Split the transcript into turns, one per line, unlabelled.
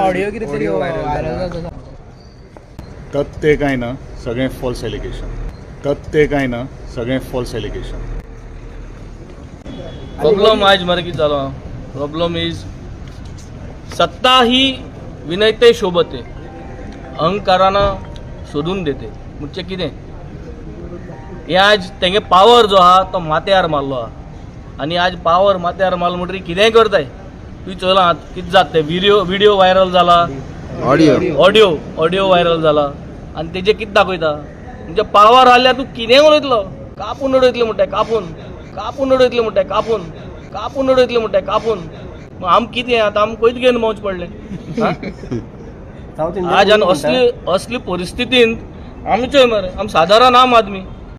Audio कितें तरी viral जाता
तथ्य काय ना सगळें फॉल्स एलिगेशन. तथ्य काय ना सगळें फॉल्स एलिगेशन.
प्रॉब्लम आज मरे कितें जालो प्रॉब्लम इज सत्ता ही विनयते शोभते अहंकारानं सोदून देते. म्हणजे कितें हे आज तेंगे पावर जो आहा तो माथ्यार मारलो आहा आनी आज पावर माथ्यार मारलो म्हणटरी कितेंय करताय. तुवें चोयलां कितें जाता तें व्हिडिओ व्हायरल जाला, ऑडिओ व्हायरल जाला आनी तेजेर कितें दाखयता म्हणजे पावर आल्यार तूं कितेंय उडयतलो. कापून उडयतले म्हणटाय कापून उडयतले म्हणटाय कापून उडयतले म्हणटाय कापून. मग आम कितें आतां आम खंयत घेवन मौज पडले. आज आनी असली परिस्थितींत आमी चोय मरे आम सादारण आम आदमी